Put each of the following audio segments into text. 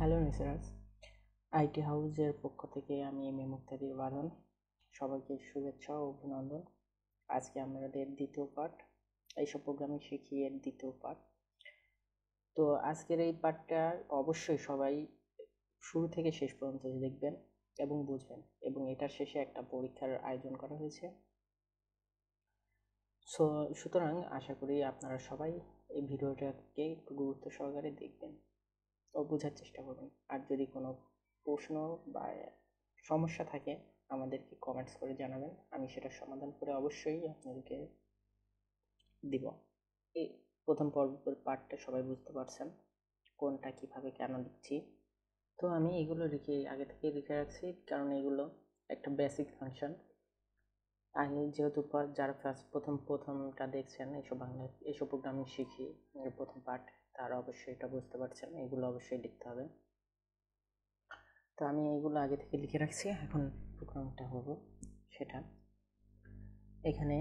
Hello listeners, IT হাউসের পক্ষ থেকে আমি এম এ মুক্তাদির বাঁধন সবাইকে শুভেচ্ছা ও অভিনন্দন। আজকে আমাদের দ্বিতীয় পার্ট, এইসব প্রোগ্রামিং শিখি এর দ্বিতীয় পার্ট। তো আজকের এই পার্টটা অবশ্যই সবাই শুরু থেকে শেষ পর্যন্ত দেখবেন এবং বুঝবেন, এবং এটার শেষে একটা পরীক্ষার আয়োজন করা হয়েছে। সুতরাং আশা করি আপনারা সবাই এই ভিডিওটাকে একটু গুরুত্ব সহকারে দেখবেন ও বোঝার চেষ্টা করবেন। আর যদি কোনো প্রশ্ন বা সমস্যা থাকে আমাদেরকে কমেন্টস করে জানাবেন, আমি সেটা সমাধান করে অবশ্যই আপনাদেরকে দিব। এই প্রথম পর্বের পার্টটা সবাই বুঝতে পারছেন কোনটা কিভাবে কেন লিখছি। তো আমি এগুলো আগে থেকে লিখে রাখছি, কারণ এগুলো একটা বেসিক ফাংশন। আগে যেহেতু যারা প্রথমটা দেখছেন এইসব প্রোগ্রামিং শিখি এর প্রথম পার্ট, তারা অবশ্যই এটা বুঝতে পারছেন, এগুলো অবশ্যই লিখতে হবে। তো আমি এইগুলো আগে থেকে লিখে রাখছি। এখন প্রোগ্রামটা হবো সেটা, এখানে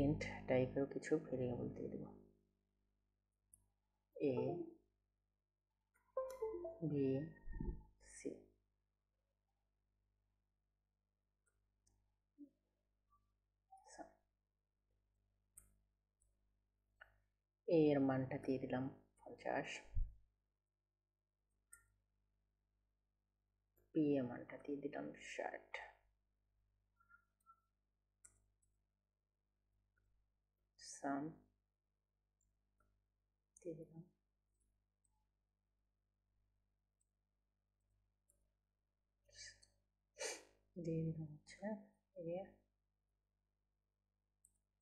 ইন্ট টাইপের কিছু ভেরিয়েবল দিয়ে দেব, এ বি সি। এ এর মানটা দিয়ে দিলাম 50, বি এর মানটা দিয়ে দিলাম 60, সাম দিয়ে দিলাম হচ্ছে এ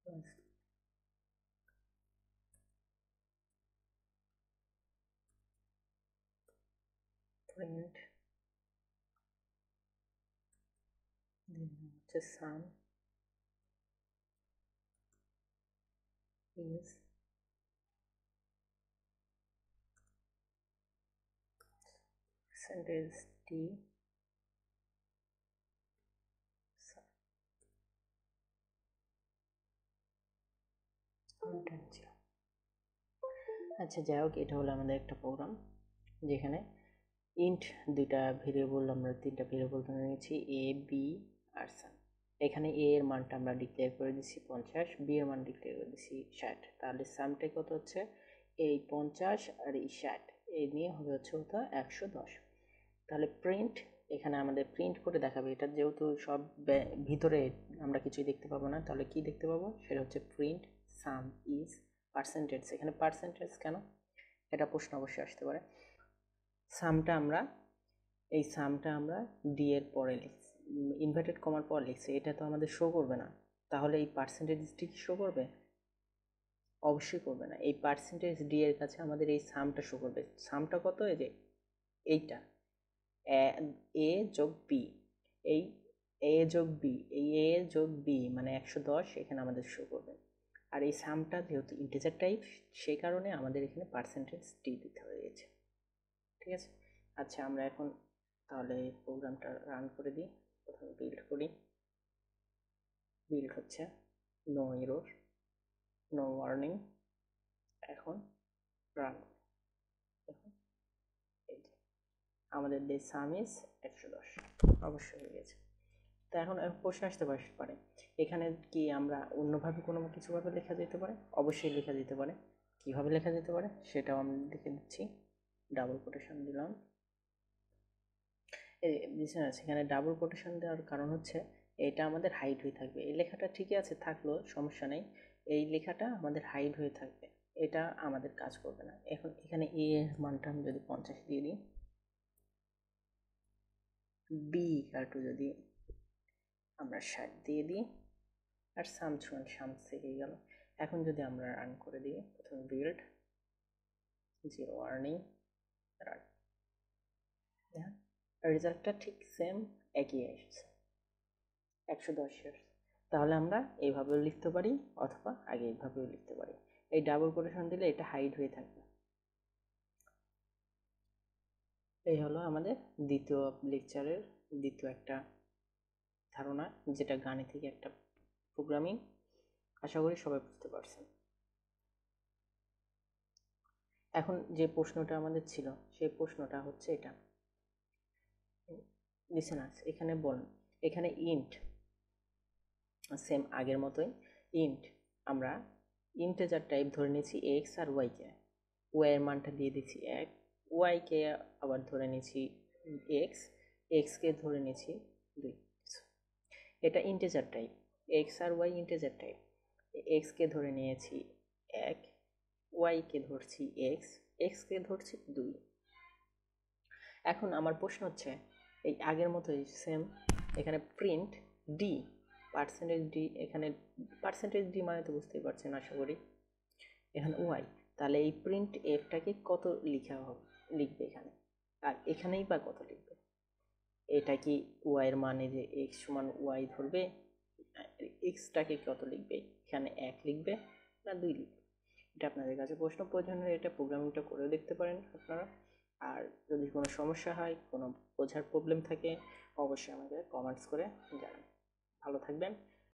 প্লাস প্রিন্ট হচ্ছে সাম ইজ percentage t আচ্ছা, যাই হোক, এটা হলো আমাদের একটা প্রোগ্রাম যেখানে ইন্ট তিনটা ভেরিয়েবল ধরে নিয়েছি, এ বি আর সাম। এখানে এ এর মানটা আমরা ডিক্লেয়ার করে দিচ্ছি 50, বি এর মান ডিক্লেয়ার করে দিচ্ছি 60। তাহলে সামটা কত হচ্ছে, এই 50 আর এই 60, এই নিয়ে হবে হচ্ছে কত, 110। তাহলে প্রিন্ট, এখানে আমাদের প্রিন্ট করে দেখাবে। এটা যেহেতু সব ভিতরে আমরা কিছুই দেখতে পাবো না, তাহলে কি দেখতে পাবো, সেটা হচ্ছে প্রিন্ট সাম ইজ পার্সেন্টেজ। এখানে পার্সেন্টেজ কেন, এটা প্রশ্ন অবশ্যই আসতে পারে। সামটা আমরা ডি এর পরে লিখছি, ইনভার্টেড কমার পর লিখছি, এটা তো আমাদের শো করবে না। তাহলে এই পার্সেন্টেজটি কি শো করবে, অবশ্যই করবে না। এই পার্সেন্টেজ ডি এর কাছে আমাদের এই সামটা শো করবে। সামটা কত, এই যে এইটা এ যোগ বি, এই এ যোগ বি, এই এ যোগ বি মানে 110 এখানে আমাদের শো করবে। আর এই সামটা যেহেতু ইন্টিজার টাইপ, সেই কারণে আমাদের এখানে পার্সেন্টেজ টি দিতে হয়েছে। ঠিক আছে। আচ্ছা, আমরা এখন তাহলে প্রোগ্রামটা রান করে দিই। প্রথমে বিল্ড করি, বিল্ড হচ্ছে, নো এরর, নো ওয়ার্নিং। এখন রান করি। এখন এই যে আমাদের যে সাম ইজ 110 অবশ্যই হয়ে গেছে। তো এখন প্রশ্ন আসতে পারে, এখানে কি আমরা অন্যভাবে কোনো কিছুভাবে লেখা যেতে পারে? অবশ্যই লেখা যেতে পারে। কিভাবে লেখা যেতে পারে সেটাও আমি লিখে দিচ্ছি, ডাবল কোটেশন দিলাম। এখানে ডাবল কোটেশন দেওয়ার কারণ হচ্ছে এটা আমাদের হাইড হয়ে থাকবে। এই লেখাটা ঠিকই আছে, থাকলেও সমস্যা নেই, এই লেখাটা আমাদের হাইড হয়ে থাকবে, এটা আমাদের কাজ করবে না। এখন এখানে এ এর মানটা আমি যদি 50 দিয়ে দিই, বি কার্টু যদি আমরা 60 দিয়ে দিই, আর সাম থেকে গেল। এখন যদি আমরা রান করে দিই, প্রথমে বিল্ড, জিরো ওয়ার্নিং, রান, রেজাল্টটা ঠিক সেম একই আসছে, 110। তাহলে আমরা এইভাবেও লিখতে পারি, অথবা আগে এইভাবেও লিখতে পারি। এই ডাবল কোটেশন দিলে এটা হাইড হয়ে থাকবে। এই হলো আমাদের দ্বিতীয় লেকচারের দ্বিতীয় একটা ধারণা, যেটা গাণিতিক একটা প্রোগ্রামিং। আশা করি সবাই বুঝতে পারছেন। এখন যে প্রশ্নটা আমাদের ছিল সেই প্রশ্নটা হচ্ছে এটা, লিসেনার্স এখানে বলুন, এখানে ইন্ট সেম আগের মতোই ইন্ট, আমরা ইন্টেজার টাইপ ধরে নিয়েছি এক্স আর ওয়াইকে, ওয়াইয়ের মানটা দিয়ে দিচ্ছি 1, ওয়াইকে আবার ধরে নিয়েছি এক্স, এক্সকে ধরে নিয়েছি 2। এটা ইন্টেজার টাইপ, এক্স আর ওয়াই ইন্টেজার টাইপ, এক্সকে ধরে নিয়েছি 1, ওয়াইকে ধরছি এক্স, এক্সকে ধরছি 2। এখন আমার প্রশ্ন হচ্ছে এই আগের মতোই সেম, এখানে প্রিন্ট ডি পার্সেন্টেজ ডি, এখানে পার্সেন্টেজ ডি মানে তো বুঝতেই পারছেন আশা করি, এখানে ওয়াই, তাহলে এই প্রিন্ট এফটাকে কত লিখা হবে, লিখবে এখানে, আর এখানেই বা কত লিখবে, এটা কি ওয়াইয়ের মানে যে এক্স সমান ওয়াই ধরবে, এক্সটাকে কত লিখবে, এখানে 1 লিখবে না 2 লিখবে, এটা আপনাদের কাছে প্রশ্ন, প্রয়োজন হলে এটা প্রোগ্রামিংটা করেও দেখতে পারেন আপনারা। আর যদি কোনো সমস্যা হয়, কোনো বোঝার প্রবলেম থাকে, অবশ্যই আমাকে কমেন্টস করে জানান। ভালো থাকবেন।